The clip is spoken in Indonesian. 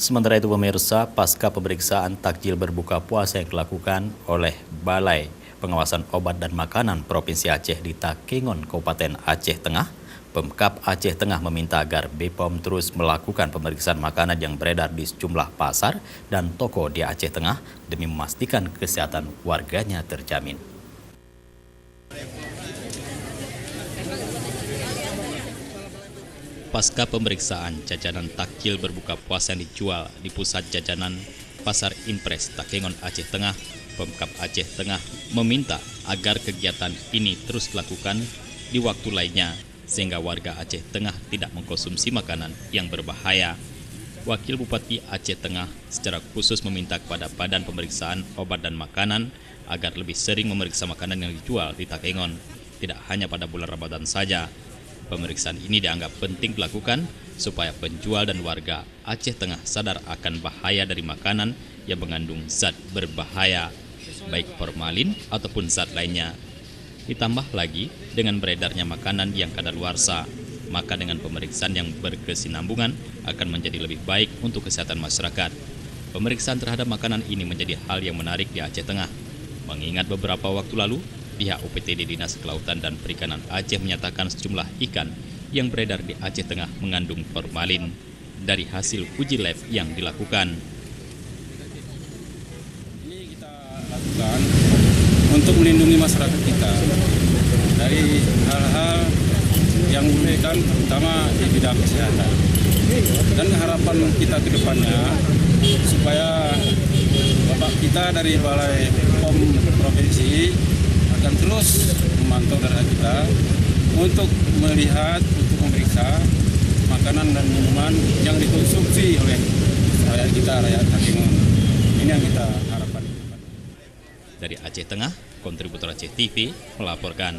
Sementara itu pemirsa, pasca pemeriksaan takjil berbuka puasa yang dilakukan oleh Balai Pengawasan Obat dan Makanan Provinsi Aceh di Takengon, Kabupaten Aceh Tengah, Pemkab Aceh Tengah meminta agar BPOM terus melakukan pemeriksaan makanan yang beredar di sejumlah pasar dan toko di Aceh Tengah demi memastikan kesehatan warganya terjamin. Pasca pemeriksaan jajanan takjil berbuka puasa yang dijual di pusat jajanan Pasar Impres Takengon Aceh Tengah, Pemkab Aceh Tengah meminta agar kegiatan ini terus dilakukan di waktu lainnya sehingga warga Aceh Tengah tidak mengkonsumsi makanan yang berbahaya. Wakil Bupati Aceh Tengah secara khusus meminta kepada Badan Pemeriksaan Obat dan Makanan agar lebih sering memeriksa makanan yang dijual di Takengon, tidak hanya pada bulan Ramadan saja. Pemeriksaan ini dianggap penting dilakukan supaya penjual dan warga Aceh Tengah sadar akan bahaya dari makanan yang mengandung zat berbahaya, baik formalin ataupun zat lainnya. Ditambah lagi dengan beredarnya makanan yang kadaluarsa, maka dengan pemeriksaan yang berkesinambungan akan menjadi lebih baik untuk kesehatan masyarakat. Pemeriksaan terhadap makanan ini menjadi hal yang menarik di Aceh Tengah, mengingat beberapa waktu lalu pihak UPTD Dinas Kelautan dan Perikanan Aceh menyatakan sejumlah ikan yang beredar di Aceh Tengah mengandung formalin dari hasil uji lab yang dilakukan. Ini kita lakukan untuk melindungi masyarakat kita dari hal-hal yang merugikan, terutama di bidang kesehatan. Dan harapan kita ke depannya supaya Bapak kita dari Balai POM Provinsi akan terus memantau data kita untuk melihat, untuk memeriksa makanan dan minuman yang dikonsumsi oleh rakyat kita, rakyat Takengon. Ini yang kita harapkan. Dari Aceh Tengah, kontributor Aceh TV melaporkan.